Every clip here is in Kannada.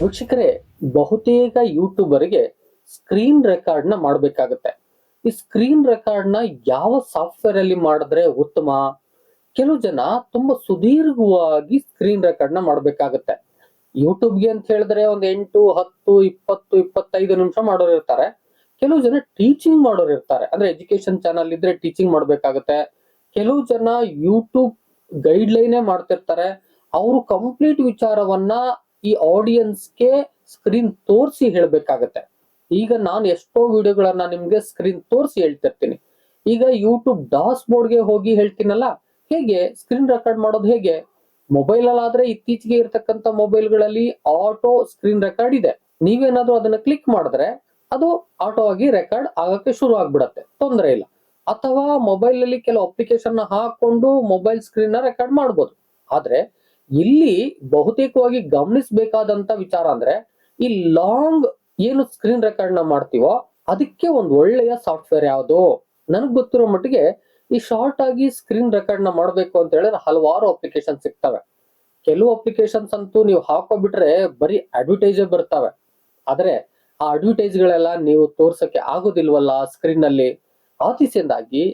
ವೀಕ್ಷಕರೇ, ಬಹುತೇಕ ಯೂಟ್ಯೂಬರ್ಗೆ ಸ್ಕ್ರೀನ್ ರೆಕಾರ್ಡ್ ನ ಮಾಡಬೇಕಾಗುತ್ತೆ. ಈ ಸ್ಕ್ರೀನ್ ರೆಕಾರ್ಡ್ ನ ಯಾವ ಸಾಫ್ಟ್ವೇರ್ ಅಲ್ಲಿ ಮಾಡಿದ್ರೆ ಉತ್ತಮ? ಕೆಲವು ಜನ ತುಂಬಾ ಸುದೀರ್ಘವಾಗಿ ಸ್ಕ್ರೀನ್ ರೆಕಾರ್ಡ್ ನ ಮಾಡಬೇಕಾಗುತ್ತೆ. ಯೂಟ್ಯೂಬ್ಗೆ ಅಂತ ಹೇಳಿದ್ರೆ ಒಂದು 8, 10, 20, 25 ನಿಮಿಷ ಮಾಡೋರು ಇರ್ತಾರೆ. ಕೆಲವು ಜನ ಟೀಚಿಂಗ್ ಮಾಡೋರು ಇರ್ತಾರೆ. ಅಂದ್ರೆ ಎಜುಕೇಶನ್ ಚಾನಲ್ ಇದ್ರೆ ಟೀಚಿಂಗ್ ಮಾಡ್ಬೇಕಾಗತ್ತೆ. ಕೆಲವು ಜನ ಯೂಟ್ಯೂಬ್ ಗೈಡ್ ಲೈನೇ ಮಾಡ್ತಿರ್ತಾರೆ. ಅವರು ಕಂಪ್ಲೀಟ್ ವಿಚಾರವನ್ನ ಈ ಆಡಿಯನ್ಸ್ಗೆ ಸ್ಕ್ರೀನ್ ತೋರಿಸಿ ಹೇಳ್ಬೇಕಾಗತ್ತೆ. ಈಗ ನಾನು ಎಷ್ಟೋ ವಿಡಿಯೋಗಳನ್ನ ನಿಮ್ಗೆ ಸ್ಕ್ರೀನ್ ತೋರಿಸಿ ಹೇಳ್ತಿರ್ತೀನಿ. ಈಗ ಯೂಟ್ಯೂಬ್ ಡಾಸ್ ಬೋರ್ಡ್ಗೆ ಹೋಗಿ ಹೇಳ್ತೀನಲ್ಲ, ಹೇಗೆ ಸ್ಕ್ರೀನ್ ರೆಕಾರ್ಡ್ ಮಾಡೋದು ಹೇಗೆ? ಮೊಬೈಲ್ ಅಲ್ಲಾದ್ರೆ ಇತ್ತೀಚೆಗೆ ಇರ್ತಕ್ಕಂಥ ಮೊಬೈಲ್ಗಳಲ್ಲಿ ಆಟೋ ಸ್ಕ್ರೀನ್ ರೆಕಾರ್ಡ್ ಇದೆ. ನೀವೇನಾದ್ರೂ ಅದನ್ನ ಕ್ಲಿಕ್ ಮಾಡಿದ್ರೆ ಅದು ಆಟೋ ಆಗಿ ರೆಕಾರ್ಡ್ ಆಗಕ್ಕೆ ಶುರು ಆಗ್ಬಿಡತ್ತೆ, ತೊಂದರೆ ಇಲ್ಲ. ಅಥವಾ ಮೊಬೈಲ್ ಅಲ್ಲಿ ಕೆಲವು ಅಪ್ಲಿಕೇಶನ್ ಹಾಕೊಂಡು ಮೊಬೈಲ್ ಸ್ಕ್ರೀನ್ ನ ರೆಕಾರ್ಡ್ ಮಾಡ್ಬೋದು. ಆದ್ರೆ ಇಲ್ಲಿ ಬಹುತೇಕವಾಗಿ ಗಮನಿಸಬೇಕಾದಂತ ವಿಚಾರ ಅಂದ್ರೆ, ಈ ಲಾಂಗ್ ಏನು ಸ್ಕ್ರೀನ್ ರೆಕಾರ್ಡ್ ನ ಮಾಡ್ತೀವೋ ಅದಕ್ಕೆ ಒಂದು ಒಳ್ಳೆಯ ಸಾಫ್ಟ್ವೇರ್ ಯಾವುದು? ನನಗ್ ಗೊತ್ತಿರೋ ಮಟ್ಟಿಗೆ ಈ ಶಾರ್ಟ್ ಆಗಿ ಸ್ಕ್ರೀನ್ ರೆಕಾರ್ಡ್ ನ ಮಾಡ್ಬೇಕು ಅಂತ ಹೇಳಿದ್ರೆ ಹಲವಾರು ಅಪ್ಲಿಕೇಶನ್ ಸಿಗ್ತವೆ. ಕೆಲವು ಅಪ್ಲಿಕೇಶನ್ಸ್ ಅಂತೂ ನೀವು ಹಾಕೋಬಿಟ್ರೆ ಬರೀ ಅಡ್ವರ್ಟೈಸೇ ಬರ್ತವೆ. ಆದ್ರೆ ಆ ಅಡ್ವರ್ಟೈಸ್ ಗಳೆಲ್ಲ ನೀವು ತೋರ್ಸಕ್ಕೆ ಆಗೋದಿಲ್ವಲ್ಲ ಸ್ಕ್ರೀನ್ ನಲ್ಲಿ. ಆತಿಸಿಂದಾಗಿ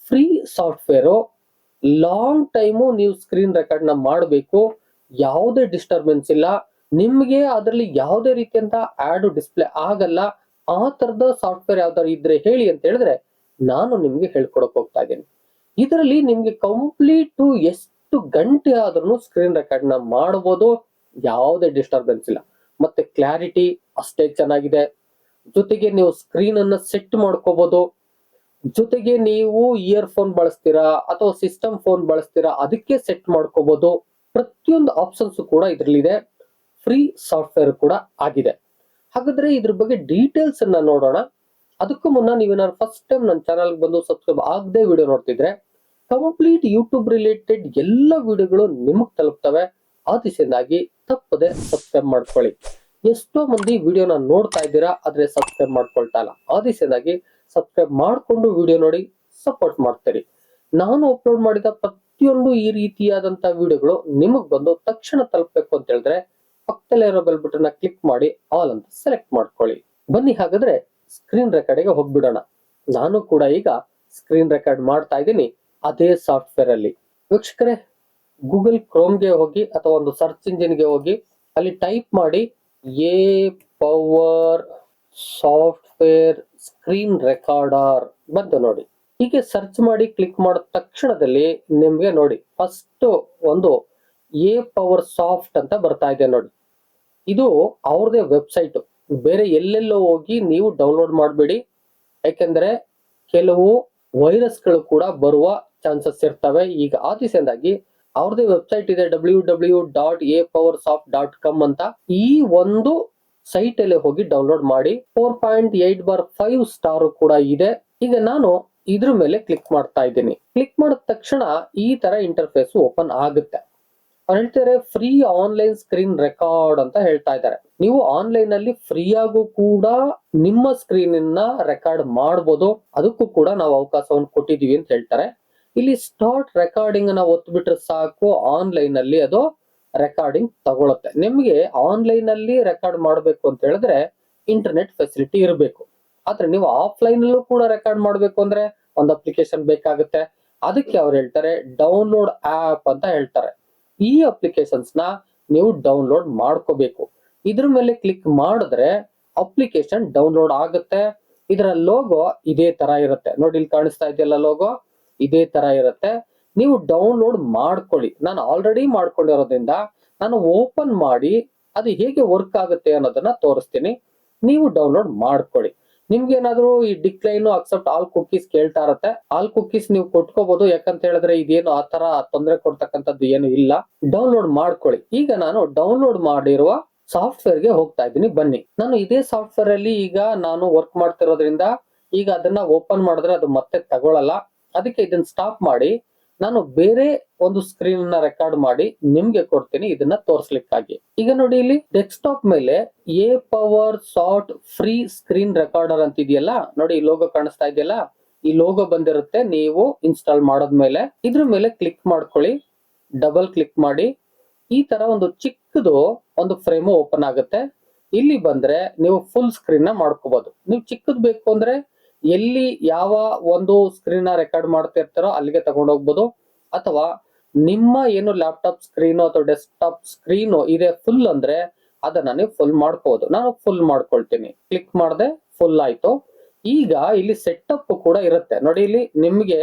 ಫ್ರೀ ಸಾಫ್ಟ್ವೇರು ಲಾಂಗ್ ಟೈಮು ನೀವು ಸ್ಕ್ರೀನ್ ರೆಕಾರ್ಡ್ ನ ಮಾಡಬೇಕು. ಯಾವುದೇ ಡಿಸ್ಟರ್ಬೆನ್ಸ್ ಇಲ್ಲ, ನಿಮ್ಗೆ ಅದರಲ್ಲಿ ಯಾವುದೇ ರೀತಿಯಂತ ಆಡ್ ಡಿಸ್ಪ್ಲೇ ಆಗಲ್ಲ. ಆ ತರದ ಸಾಫ್ಟ್ವೇರ್ ಯಾವ್ದಾರು ಇದ್ರೆ ಹೇಳಿ ಅಂತ ಹೇಳಿದ್ರೆ ನಾನು ನಿಮ್ಗೆ ಹೇಳ್ಕೊಡಕ್ ಹೋಗ್ತಾ ಇದ್ದೀನಿ. ಇದರಲ್ಲಿ ನಿಮ್ಗೆ ಕಂಪ್ಲೀಟ್ ಎಷ್ಟು ಗಂಟೆ ಆದ್ರೂ ಸ್ಕ್ರೀನ್ ರೆಕಾರ್ಡ್ ನ ಮಾಡಬಹುದು, ಯಾವುದೇ ಡಿಸ್ಟರ್ಬೆನ್ಸ್ ಇಲ್ಲ. ಮತ್ತೆ ಕ್ಲಾರಿಟಿ ಅಷ್ಟೇ ಚೆನ್ನಾಗಿದೆ. ಜೊತೆಗೆ ನೀವು ಸ್ಕ್ರೀನ್ ಅನ್ನ ಸೆಟ್ ಮಾಡ್ಕೋಬಹುದು. ಜೊತೆಗೆ ನೀವು ಇಯರ್ ಫೋನ್ ಬಳಸ್ತೀರಾ ಅಥವಾ ಸಿಸ್ಟಮ್ ಫೋನ್ ಬಳಸ್ತೀರಾ, ಅದಕ್ಕೆ ಸೆಟ್ ಮಾಡ್ಕೋಬಹುದು. ಪ್ರತಿಯೊಂದು ಆಪ್ಷನ್ಸ್ ಕೂಡ ಇದ್ರಲ್ಲಿದೆ. ಫ್ರೀ ಸಾಫ್ಟ್ವೇರ್ ಕೂಡ ಆಗಿದೆ. ಹಾಗಾದ್ರೆ ಇದ್ರ ಬಗ್ಗೆ ಡೀಟೇಲ್ಸ್ ಅನ್ನ ನೋಡೋಣ. ಅದಕ್ಕೂ ಮುನ್ನ ನೀವೇನಾದ್ರು ಫಸ್ಟ್ ಟೈಮ್ ನನ್ನ ಚಾನಲ್ ಬಂದು ಸಬ್ಸ್ಕ್ರೈಬ್ ಆಗದೆ ವಿಡಿಯೋ ನೋಡ್ತಿದ್ರೆ, ಕಂಪ್ಲೀಟ್ ಯೂಟ್ಯೂಬ್ ರಿಲೇಟೆಡ್ ಎಲ್ಲ ವಿಡಿಯೋಗಳು ನಿಮಗ್ ತಲುಪ್ತವೆ. ಆ ದಿಸೆಯಿಂದಾಗಿ ತಪ್ಪದೆ ಸಬ್ಸ್ಕ್ರೈಬ್ ಮಾಡ್ಕೊಳ್ಳಿ. ಎಷ್ಟೋ ಮಂದಿ ವಿಡಿಯೋನ ನೋಡ್ತಾ ಇದ್ದೀರಾ ಆದ್ರೆ ಸಬ್ಸ್ಕ್ರೈಬ್ ಮಾಡ್ಕೊಳ್ತಾ ಇಲ್ಲ. ಆ ದಿಸೆಯಿಂದಾಗಿ ಸಬ್ಸ್ಕ್ರೈಬ್ ಮಾಡ್ಕೊಂಡು ವಿಡಿಯೋ ನೋಡಿ ಸಪೋರ್ಟ್ ಮಾಡ್ತೀರಿ. ನಾನು ಅಪ್ಲೋಡ್ ಮಾಡಿದ ಪ್ರತಿಯೊಂದು ಈ ರೀತಿಯಾದಂತಹ ವಿಡಿಯೋಗಳು ನಿಮಗ್ ಬಂದು ತಕ್ಷಣ ತಲುಪಬೇಕು ಅಂತ ಹೇಳಿದ್ರೆ ಪಕ್ಕದಲ್ಲೇ ಇರೋ ಬೆಲ್ ಬಟನ್ ಕ್ಲಿಕ್ ಮಾಡಿ ಆಲ್ ಅಂತ ಸೆಲೆಕ್ಟ್ ಮಾಡ್ಕೊಳ್ಳಿ. ಬನ್ನಿ ಹಾಗಾದ್ರೆ ಸ್ಕ್ರೀನ್ ರೆಕಾರ್ಡ್ಗೆ ಹೋಗ್ಬಿಡೋಣ. ನಾನು ಕೂಡ ಈಗ ಸ್ಕ್ರೀನ್ ರೆಕಾರ್ಡ್ ಮಾಡ್ತಾ ಇದ್ದೀನಿ ಅದೇ ಸಾಫ್ಟ್ವೇರ್ ಅಲ್ಲಿ. ವೀಕ್ಷಕರೇ, ಗೂಗಲ್ ಕ್ರೋಮ್ಗೆ ಹೋಗಿ ಅಥವಾ ಒಂದು ಸರ್ಚ್ ಇಂಜಿನ್ಗೆ ಹೋಗಿ ಅಲ್ಲಿ ಟೈಪ್ ಮಾಡಿ A power software screen recorder ಬಂತು ನೋಡಿ. ಹೀಗೆ ಸರ್ಚ್ ಮಾಡಿ ಕ್ಲಿಕ್ ಮಾಡಿದ ತಕ್ಷಣದಲ್ಲಿ ನಿಮ್ಗೆ ನೋಡಿ ಫಸ್ಟ್ ಒಂದು ಎ ಪವರ್ ಸಾಫ್ಟ್ ಅಂತ ಬರ್ತಾ ಇದೆ ನೋಡಿ. ಇದು ಅವ್ರದೇ ವೆಬ್ಸೈಟ್. ಬೇರೆ ಎಲ್ಲೆಲ್ಲೋ ಹೋಗಿ ನೀವು ಡೌನ್ಲೋಡ್ ಮಾಡಬೇಡಿ. ಯಾಕೆಂದ್ರೆ ಕೆಲವು ವೈರಸ್ಗಳು ಕೂಡ ಬರುವ ಚಾನ್ಸಸ್ ಇರ್ತವೆ. ಈಗ ಆ ದಿಸೆಯಿಂದಾಗಿ ಅವ್ರದೇ ವೆಬ್ಸೈಟ್ ಇದೆ www.apowersoft.com ಅಂತ. ಈ ಒಂದು ಸೈಟ್ ಅಲ್ಲಿ ಹೋಗಿ ಡೌನ್ಲೋಡ್ ಮಾಡಿ. 4.8/5 ಸ್ಟಾರ್ ಕೂಡ ಇದೆ. ಈಗ ನಾನು ಇದ್ರ ಮೇಲೆ ಕ್ಲಿಕ್ ಮಾಡ್ತಾ ಇದ್ದೀನಿ. ಕ್ಲಿಕ್ ಮಾಡಿದ ತಕ್ಷಣ ಈ ತರ ಇಂಟರ್ಫೇಸ್ ಓಪನ್ ಆಗುತ್ತೆ. ಅವ್ರು ಹೇಳ್ತಾರೆ ಫ್ರೀ ಆನ್ಲೈನ್ ಸ್ಕ್ರೀನ್ ರೆಕಾರ್ಡ್ ಅಂತ ಹೇಳ್ತಾ ಇದ್ದಾರೆ. ನೀವು ಆನ್ಲೈನ್ ಅಲ್ಲಿ ಫ್ರೀ ಆಗು ಕೂಡ ನಿಮ್ಮ ಸ್ಕ್ರೀನ್ ರೆಕಾರ್ಡ್ ಮಾಡಬಹುದು. ಅದಕ್ಕೂ ಕೂಡ ನಾವು ಅವಕಾಶವನ್ನು ಕೊಟ್ಟಿದೀವಿ ಅಂತ ಹೇಳ್ತಾರೆ. ಇಲ್ಲಿ ಸ್ಟಾರ್ಟ್ ರೆಕಾರ್ಡಿಂಗ್ ನ ಒತ್ಬಿಟ್ರೆ ಸಾಕು, ಆನ್ಲೈನ್ ಅಲ್ಲಿ ಅದು ರೆಕಾರ್ಡಿಂಗ್ ತಗೊಳುತ್ತೆ. ನಿಮ್ಗೆ ಆನ್ಲೈನ್ ಅಲ್ಲಿ ರೆಕಾರ್ಡ್ ಮಾಡಬೇಕು ಅಂತ ಹೇಳಿದ್ರೆ ಇಂಟರ್ನೆಟ್ ಫೆಸಿಲಿಟಿ ಇರಬೇಕು. ಆದ್ರೆ ನೀವು ಆಫ್ಲೈನ್ ಅಲ್ಲೂ ಕೂಡ ರೆಕಾರ್ಡ್ ಮಾಡಬೇಕು ಅಂದ್ರೆ ಒಂದು ಅಪ್ಲಿಕೇಶನ್ ಬೇಕಾಗುತ್ತೆ. ಅದಕ್ಕೆ ಅವ್ರು ಹೇಳ್ತಾರೆ ಡೌನ್ಲೋಡ್ ಆಪ್ ಅಂತ ಹೇಳ್ತಾರೆ. ಈ ಅಪ್ಲಿಕೇಶನ್ಸ್ ನ ನೀವು ಡೌನ್ಲೋಡ್ ಮಾಡ್ಕೋಬೇಕು. ಇದ್ರ ಮೇಲೆ ಕ್ಲಿಕ್ ಮಾಡಿದ್ರೆ ಅಪ್ಲಿಕೇಶನ್ ಡೌನ್ಲೋಡ್ ಆಗುತ್ತೆ. ಇದರ ಲೋಗೋ ಇದೇ ತರ ಇರುತ್ತೆ ನೋಡಿ, ಇಲ್ಲಿ ಕಾಣಿಸ್ತಾ ಇದೆಯಲ್ಲ ಲೋಗೋ, ಇದೇ ತರ ಇರುತ್ತೆ. ನೀವು ಡೌನ್ಲೋಡ್ ಮಾಡ್ಕೊಳ್ಳಿ. ನಾನು ಆಲ್ರೆಡಿ ಮಾಡ್ಕೊಂಡಿರೋದ್ರಿಂದ ನಾನು ಓಪನ್ ಮಾಡಿ ಅದು ಹೇಗೆ ವರ್ಕ್ ಆಗುತ್ತೆ ಅನ್ನೋದನ್ನ ತೋರಿಸ್ತೀನಿ. ನೀವು ಡೌನ್ಲೋಡ್ ಮಾಡ್ಕೊಳ್ಳಿ. ನಿಮ್ಗೆ ಏನಾದ್ರು ಈ ಡಿಕ್ಲೈನ್ ಅಕ್ಸೆಪ್ಟ್ ಆಲ್ ಕುಕೀಸ್ ಕೇಳ್ತಾ ಇರತ್ತೆ. ಆಲ್ ಕುಕೀಸ್ ನೀವು ಕೊಟ್ಕೋಬಹುದು. ಯಾಕಂತ ಹೇಳಿದ್ರೆ ಇದೇನು ಆ ತರ ತೊಂದರೆ ಕೊಡ್ತಕ್ಕಂಥದ್ದು ಏನು ಇಲ್ಲ. ಡೌನ್ಲೋಡ್ ಮಾಡ್ಕೊಳ್ಳಿ. ಈಗ ನಾನು ಡೌನ್ಲೋಡ್ ಮಾಡಿರುವ ಸಾಫ್ಟ್ವೇರ್ ಗೆ ಹೋಗ್ತಾ ಇದ್ದೀನಿ. ಬನ್ನಿ, ನಾನು ಇದೇ ಸಾಫ್ಟ್ವೇರ್ ಅಲ್ಲಿ ಈಗ ನಾನು ವರ್ಕ್ ಮಾಡ್ತಿರೋದ್ರಿಂದ ಈಗ ಅದನ್ನ ಓಪನ್ ಮಾಡಿದ್ರೆ ಅದು ಮತ್ತೆ ತಗೊಳಲ್ಲ. ಅದಕ್ಕೆ ಇದನ್ನ ಸ್ಟಾಪ್ ಮಾಡಿ ನಾನು ಬೇರೆ ಒಂದು ಸ್ಕ್ರೀನ್ ನ ರೆಕಾರ್ಡ್ ಮಾಡಿ ನಿಮ್ಗೆ ಕೊಡ್ತೀನಿ ಇದನ್ನ ತೋರಿಸ್ಲಿಕ್ಕಾಗಿ. ಈಗ ನೋಡಿ, ಇಲ್ಲಿ ಡೆಸ್ಕ್ಟಾಪ್ ಮೇಲೆ A power soft free screen recorder ಅಂತ ಇದೆಯಲ್ಲ ನೋಡಿ, ಈ ಲೋಗೋ ಕಾಣಿಸ್ತಾ ಇದೆಯಲ್ಲ, ಈ ಲೋಗೋ ಬಂದಿರುತ್ತೆ. ನೀವು ಇನ್ಸ್ಟಾಲ್ ಮಾಡಿದ್ಮೇಲೆ ಇದ್ರ ಮೇಲೆ ಕ್ಲಿಕ್ ಮಾಡ್ಕೊಳ್ಳಿ. ಡಬಲ್ ಕ್ಲಿಕ್ ಮಾಡಿ ಈ ತರ ಒಂದು ಚಿಕ್ಕದು ಒಂದು ಫ್ರೇಮ್ ಓಪನ್ ಆಗುತ್ತೆ. ಇಲ್ಲಿ ಬಂದ್ರೆ ನೀವು ಫುಲ್ ಸ್ಕ್ರೀನ್ ನ ಮಾಡ್ಕೋಬಹುದು. ನೀವು ಚಿಕ್ಕದ್ ಬೇಕು ಅಂದ್ರೆ ಎಲ್ಲಿ ಯಾವ ಒಂದು ಸ್ಕ್ರೀನ್ ನ ರೆಕಾರ್ಡ್ ಮಾಡ್ತಿರ್ತಾರೋ ಅಲ್ಲಿಗೆ ತಗೊಂಡು ಹೋಗ್ಬೋದು, ಅಥವಾ ನಿಮ್ಮ ಏನು ಲ್ಯಾಪ್ಟಾಪ್ ಸ್ಕ್ರೀನು ಅಥವಾ ಡೆಸ್ಕ್ಟಾಪ್ ಸ್ಕ್ರೀನು ಇದೆ ಫುಲ್ ಅಂದ್ರೆ ಅದನ್ನ ನೀವು ಫುಲ್ ಮಾಡ್ಕೋಬಹುದು. ನಾನು ಫುಲ್ ಮಾಡ್ಕೊಳ್ತೀನಿ, ಕ್ಲಿಕ್ ಮಾಡಿದೆ, ಫುಲ್ ಆಯ್ತು. ಈಗ ಇಲ್ಲಿ ಸೆಟಪ್ ಕೂಡ ಇರುತ್ತೆ ನೋಡಿ. ಇಲ್ಲಿ ನಿಮ್ಗೆ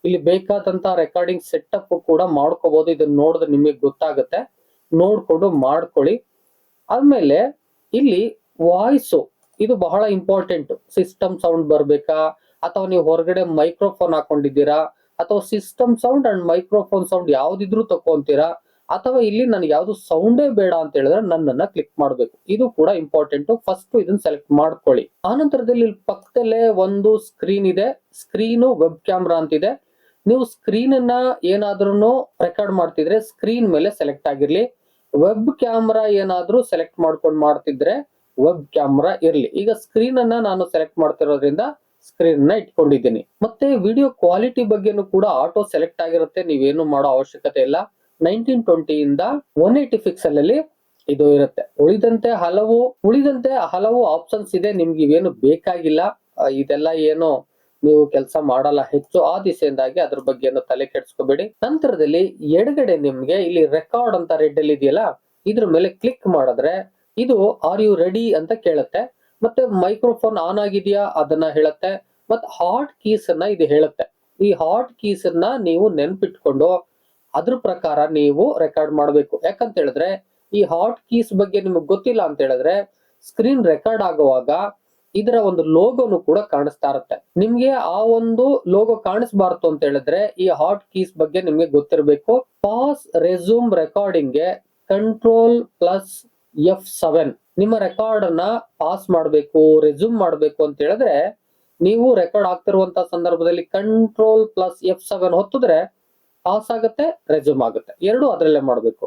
ಇಲ್ಲಿ ಬೇಕಾದಂತ ರೆಕಾರ್ಡಿಂಗ್ ಸೆಟಪ್ ಕೂಡ ಮಾಡ್ಕೋಬಹುದು. ಇದನ್ನ ನೋಡಿದ್ರೆ ನಿಮಗೆ ಗೊತ್ತಾಗುತ್ತೆ, ನೋಡ್ಕೊಂಡು ಮಾಡ್ಕೊಳ್ಳಿ. ಆದ್ಮೇಲೆ ಇಲ್ಲಿ ವಾಯ್ಸ್ ಇದು ಬಹಳ ಇಂಪಾರ್ಟೆಂಟ್. ಸಿಸ್ಟಮ್ ಸೌಂಡ್ ಬರ್ಬೇಕಾ, ಅಥವಾ ನೀವು ಹೊರಗಡೆ ಮೈಕ್ರೋಫೋನ್ ಹಾಕೊಂಡಿದ್ದೀರಾ, ಅಥವಾ system sound and microphone sound ಯಾವ್ದಿದ್ರು ತಕೊಂತೀರಾ, ಅಥವಾ ಇಲ್ಲಿ ನನಗೆ ಯಾವ್ದು ಸೌಂಡೇ ಬೇಡ ಅಂತ ಹೇಳಿದ್ರೆ ನನ್ನನ್ನ ಕ್ಲಿಕ್ ಮಾಡ್ಬೇಕು. ಇದು ಕೂಡ ಇಂಪಾರ್ಟೆಂಟ್. ಫಸ್ಟ್ ಇದನ್ನ ಸೆಲೆಕ್ಟ್ ಮಾಡ್ಕೊಳ್ಳಿ. ಆನಂತರದಲ್ಲಿ ಇಲ್ಲಿ ಪಕ್ಕದಲ್ಲೇ ಒಂದು ಸ್ಕ್ರೀನ್ ಇದೆ, ಸ್ಕ್ರೀನು ವೆಬ್ ಕ್ಯಾಮ್ರಾ ಅಂತಿದೆ. ನೀವು ಸ್ಕ್ರೀನ್ ಅನ್ನ ಏನಾದ್ರೂ ರೆಕಾರ್ಡ್ ಮಾಡ್ತಿದ್ರೆ ಸ್ಕ್ರೀನ್ ಮೇಲೆ ಸೆಲೆಕ್ಟ್ ಆಗಿರ್ಲಿ. ವೆಬ್ ಕ್ಯಾಮ್ರಾ ಏನಾದ್ರೂ ಸೆಲೆಕ್ಟ್ ಮಾಡ್ಕೊಂಡು ಮಾಡ್ತಿದ್ರೆ ವೆಬ್ ಕ್ಯಾಮ್ರಾ ಇರ್ಲಿ. ಈಗ ಸ್ಕ್ರೀನ್ ಅನ್ನ ನಾನು ಸೆಲೆಕ್ಟ್ ಮಾಡ್ತಿರೋದ್ರಿಂದ ಸ್ಕ್ರೀನ್ ನ ಇಟ್ಕೊಂಡಿದ್ದೀನಿ. ಮತ್ತೆ ವಿಡಿಯೋ ಕ್ವಾಲಿಟಿ ಬಗ್ಗೆನೂ ಕೂಡ ಆಟೋ ಸೆಲೆಕ್ಟ್ ಆಗಿರುತ್ತೆ, ನೀವೇನು ಮಾಡೋ ಅವಶ್ಯಕತೆ ಇಲ್ಲ. 1920 ಇಂದ 180 ಪಿಕ್ಸೆಲ್ ಅಲ್ಲಿ ಇದು ಇರುತ್ತೆ. ಉಳಿದಂತೆ ಹಲವು ಆಪ್ಷನ್ಸ್ ಇದೆ, ನಿಮ್ಗೆ ಇವೇನು ಬೇಕಾಗಿಲ್ಲ. ಇದೆಲ್ಲ ಏನು ನೀವು ಕೆಲಸ ಮಾಡಲ್ಲ ಹೆಚ್ಚು. ಆ ದಿಸೆಯಿಂದಾಗಿ ಅದ್ರ ಬಗ್ಗೆ ಏನು ತಲೆ ಕೆಡಿಸ್ಕೋಬೇಡಿ. ನಂತರದಲ್ಲಿ ಎಡಗಡೆ ನಿಮ್ಗೆ ಇಲ್ಲಿ ರೆಕಾರ್ಡ್ ಅಂತ ರೆಡ್ ಅಲ್ಲಿ ಇದೆಯಲ್ಲ, ಇದ್ರ ಮೇಲೆ ಕ್ಲಿಕ್ ಮಾಡಿದ್ರೆ ಇದು ಆರ್ ಯು ರೆಡಿ ಅಂತ ಕೇಳುತ್ತೆ. ಮತ್ತೆ ಮೈಕ್ರೋಫೋನ್ ಆನ್ ಆಗಿದೆಯಾ ಅದನ್ನ ಹೇಳುತ್ತೆ. ಮತ್ತೆ ಹಾಟ್ ಕೀಸ್ ಅನ್ನ ಇದು ಹೇಳುತ್ತೆ. ಈ ಹಾಟ್ ಕೀಸ್ ಅನ್ನ ನೀವು ನೆನ್ಪಿಟ್ಕೊಂಡು ಅದ್ರ ಪ್ರಕಾರ ನೀವು ರೆಕಾರ್ಡ್ ಮಾಡಬೇಕು. ಯಾಕಂತ ಹೇಳಿದ್ರೆ ಈ ಹಾಟ್ ಕೀಸ್ ಬಗ್ಗೆ ನಿಮಗೆ ಗೊತ್ತಿಲ್ಲ ಅಂತ ಹೇಳಿದ್ರೆ ಸ್ಕ್ರೀನ್ ರೆಕಾರ್ಡ್ ಆಗುವಾಗ ಇದರ ಒಂದು ಲೋಗೋನು ಕೂಡ ಕಾಣಿಸ್ತಾ ಇರುತ್ತೆ. ನಿಮ್ಗೆ ಆ ಒಂದು ಲೋಗೋ ಕಾಣಿಸ್ಬಾರ್ದು ಅಂತ ಹೇಳಿದ್ರೆ ಈ ಹಾಟ್ ಕೀಸ್ ಬಗ್ಗೆ ನಿಮ್ಗೆ ಗೊತ್ತಿರಬೇಕು. ಪಾಸ್ ರೆಸ್ಯೂಮ್ ರೆಕಾರ್ಡಿಂಗ್ ಗೆ Ctrl+F7 ನಿಮ್ಮ ರೆಕಾರ್ಡ್ ಅನ್ನ ಪಾಸ್ ಮಾಡಬೇಕು, ರೆಸ್ಯೂಮ್ ಮಾಡಬೇಕು ಅಂತ ಹೇಳಿದ್ರೆ ನೀವು ರೆಕಾರ್ಡ್ ಆಗ್ತಿರುವಂತ ಸಂದರ್ಭದಲ್ಲಿ Ctrl+F7 ಹೊತ್ತಿದ್ರೆ ಪಾಸ್ ಆಗುತ್ತೆ, ರೆಸ್ಯೂಮ್ ಆಗುತ್ತೆ. ಎರಡು ಅದರಲ್ಲೇ ಮಾಡಬೇಕು.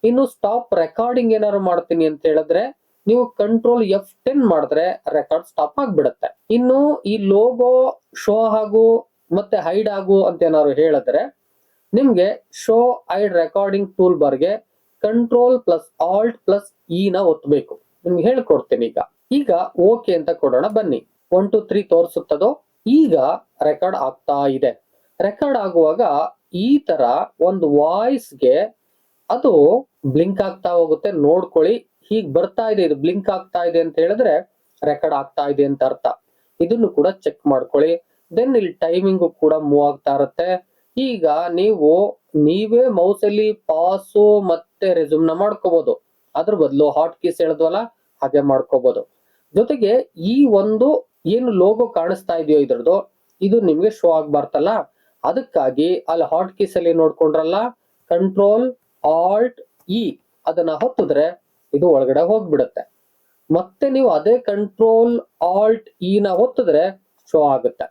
ಇನ್ನು ಸ್ಟಾಪ್ ರೆಕಾರ್ಡಿಂಗ್ ಏನಾದ್ರು ಮಾಡ್ತೀನಿ ಅಂತ ಹೇಳಿದ್ರೆ ನೀವು Ctrl+F10 ಮಾಡಿದ್ರೆ ರೆಕಾರ್ಡ್ ಸ್ಟಾಪ್ ಆಗ್ಬಿಡುತ್ತೆ. ಇನ್ನು ಈ ಲೋಗೋ ಶೋ ಆಗು ಮತ್ತೆ ಹೈಡ್ ಆಗು ಅಂತ ಏನಾದ್ರು ಹೇಳಿದ್ರೆ ನಿಮ್ಗೆ ಶೋ ಹೈಡ್ ರೆಕಾರ್ಡಿಂಗ್ ಟೂಲ್ ಬಾರ್ಗೆ Ctrl+Alt+E ನ ಒತ್ತಬೇಕು. ನಿಮ್ಗೆ ಹೇಳ್ಕೊಡ್ತೀನಿ. ಈಗ ಓಕೆ ಅಂತ ಕೊಡೋಣ ಬನ್ನಿ. 1 2 3 ತೋರಿಸುತ್ತದೋ. ಈಗ ರೆಕಾರ್ಡ್ ಆಗ್ತಾ ಇದೆ. ರೆಕಾರ್ಡ್ ಆಗುವಾಗ ಈ ತರ ಒಂದು ವಾಯ್ಸ್ಗೆ ಅದು ಬ್ಲಿಂಕ್ ಆಗ್ತಾ ಹೋಗುತ್ತೆ. ನೋಡ್ಕೊಳ್ಳಿ, ಹೀಗ್ ಬರ್ತಾ ಇದೆ, ಇದು ಬ್ಲಿಂಕ್ ಆಗ್ತಾ ಇದೆ ಅಂತ ಹೇಳಿದ್ರೆ ರೆಕಾರ್ಡ್ ಆಗ್ತಾ ಇದೆ ಅಂತ ಅರ್ಥ. ಇದನ್ನು ಕೂಡ ಚೆಕ್ ಮಾಡ್ಕೊಳ್ಳಿ. ದೆನ್ ಇಲ್ಲಿ ಟೈಮಿಂಗು ಕೂಡ ಮೂವ್ ಆಗ್ತಾ ಇರುತ್ತೆ. ಈಗ ನೀವೇ ಮೌಸ್ ಅಲ್ಲಿ ಪಾಸು ಮತ್ತೆ ರೆಸ್ಯೂಮ್ ನ ಮಾಡ್ಕೋಬಹುದು. ಅದ್ರ ಬದಲು ಹಾಟ್ ಕೀಸ್ ಹೇಳಿದ್ವಲ್ಲ ಹಾಗೆ ಮಾಡ್ಕೋಬಹುದು. ಜೊತೆಗೆ ಈ ಒಂದು ಏನು ಲೋಗೋ ಕಾಣಿಸ್ತಾ ಇದೆಯೋ ಇದ್ರದ್ದು ಇದು ನಿಮ್ಗೆ ಶೋ ಆಗ್ಬಾರ್ತಲ್ಲ, ಅದಕ್ಕಾಗಿ ಅಲ್ಲಿ ಹಾಟ್ ಕೀಸ್ ಅಲ್ಲಿ ನೋಡ್ಕೊಂಡ್ರಲ್ಲ Ctrl+Alt+E ಅದನ್ನ ಹೊತ್ತಿದ್ರೆ ಇದು ಒಳಗಡೆ ಹೋಗ್ಬಿಡುತ್ತೆ. ಮತ್ತೆ ನೀವು ಅದೇ Ctrl+Alt+E ನ ಒತ್ತಿದ್ರೆ ಶೋ ಆಗುತ್ತೆ.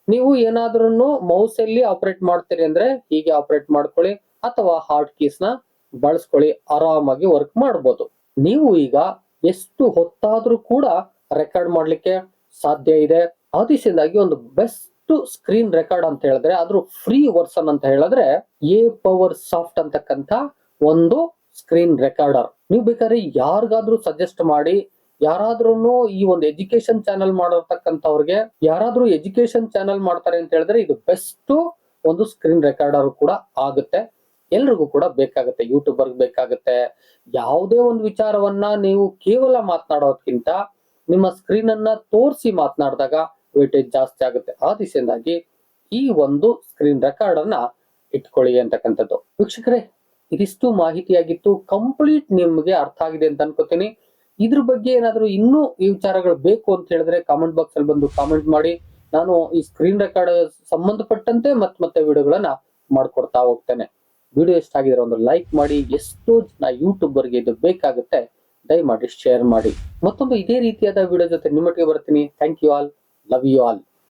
ನೀವು ಏನಾದ್ರೂ ಮೌಸ್ ಅಲ್ಲಿ ಆಪರೇಟ್ ಮಾಡ್ತೀರಿ ಅಂದ್ರೆ ಹೀಗೆ ಆಪರೇಟ್ ಮಾಡ್ಕೊಳ್ಳಿ, ಅಥವಾ ಹಾಟ್ ಕೀಸ್ ನ ಬಳಸ್ಕೊಳ್ಳಿ, ಆರಾಮಾಗಿ ವರ್ಕ್ ಮಾಡ್ಬೋದು. ನೀವು ಈಗ ಎಷ್ಟು ಹೊತ್ತಾದ್ರೂ ಕೂಡ ರೆಕಾರ್ಡ್ ಮಾಡ್ಲಿಕ್ಕೆ ಸಾಧ್ಯ ಇದೆ. ಆದಿಶಿಂದಾಗಿ ಒಂದು ಬೆಸ್ಟ್ ಸ್ಕ್ರೀನ್ ರೆಕಾರ್ಡ್ ಅಂತ ಹೇಳಿದ್ರೆ ಅದ್ರ ಫ್ರೀ ವರ್ಷನ್ ಅಂತ ಹೇಳಿದ್ರೆ ApowerSoft ಅಂತಕ್ಕಂಥ ಒಂದು ಸ್ಕ್ರೀನ್ ರೆಕಾರ್ಡರ್. ನೀವು ಬೇಕಾದ್ರೆ ಯಾರಿಗಾದ್ರೂ ಸಜೆಸ್ಟ್ ಮಾಡಿ, ಯಾರಾದ್ರೂ ಈ ಒಂದು ಎಜುಕೇಶನ್ ಚಾನೆಲ್ ಮಾಡಿರ್ತಕ್ಕಂಥವ್ರಿಗೆ ಯಾರಾದ್ರೂ ಎಜುಕೇಶನ್ ಚಾನೆಲ್ ಮಾಡ್ತಾರೆ ಅಂತ ಹೇಳಿದ್ರೆ ಇದು ಬೆಸ್ಟ್ ಒಂದು ಸ್ಕ್ರೀನ್ ರೆಕಾರ್ಡರ್ ಕೂಡ ಆಗುತ್ತೆ. ಎಲ್ರಿಗೂ ಕೂಡ ಬೇಕಾಗುತ್ತೆ, ಯೂಟ್ಯೂಬರ್ಗೆ ಬೇಕಾಗುತ್ತೆ. ಯಾವುದೇ ಒಂದು ವಿಚಾರವನ್ನ ನೀವು ಕೇವಲ ಮಾತನಾಡೋದಕ್ಕಿಂತ ನಿಮ್ಮ ಸ್ಕ್ರೀನ್ ಅನ್ನ ತೋರಿಸಿ ಮಾತನಾಡಿದಾಗ ವೇಟೇಜ್ ಜಾಸ್ತಿ ಆಗುತ್ತೆ. ಆ ದಿಸೆಯಿಂದಾಗಿ ಈ ಒಂದು ಸ್ಕ್ರೀನ್ ರೆಕಾರ್ಡ್ ಅನ್ನ ಇಟ್ಕೊಳ್ಳಿ ಅಂತಕ್ಕಂಥದ್ದು. ವೀಕ್ಷಕರೇ, ಇದಿಷ್ಟು ಮಾಹಿತಿಯಾಗಿತ್ತು. ಕಂಪ್ಲೀಟ್ ನಿಮ್ಗೆ ಅರ್ಥ ಆಗಿದೆ ಅಂತ ಅನ್ಕೋತೀನಿ. ಇದ್ರ ಬಗ್ಗೆ ಏನಾದ್ರು ಇನ್ನೂ ಈ ವಿಚಾರಗಳು ಬೇಕು ಅಂತ ಹೇಳಿದ್ರೆ ಕಾಮೆಂಟ್ ಬಾಕ್ಸ್ ಅಲ್ಲಿ ಬಂದು ಕಾಮೆಂಟ್ ಮಾಡಿ. ನಾನು ಈ ಸ್ಕ್ರೀನ್ ರೆಕಾರ್ಡ್ ಸಂಬಂಧಪಟ್ಟಂತೆ ಮತ್ತೆ ವಿಡಿಯೋಗಳನ್ನ ಮಾಡ್ಕೊಡ್ತಾ ಹೋಗ್ತೇನೆ. ವಿಡಿಯೋ ಇಷ್ಟ ಆಗಿದ್ರೆ ಒಂದು ಲೈಕ್ ಮಾಡಿ. ಎಷ್ಟೋ ಜನ ಯೂಟ್ಯೂಬರ್ಗೆ ಇದು ಬೇಕಾಗುತ್ತೆ, ದಯಮಾಡಿ ಶೇರ್ ಮಾಡಿ. ಮತ್ತೊಂದು ಇದೇ ರೀತಿಯಾದ ವಿಡಿಯೋ ಜೊತೆ ನಿಮ್ಮೊಟ್ಟಿಗೆ ಬರ್ತೀನಿ. Thank you all, love you all.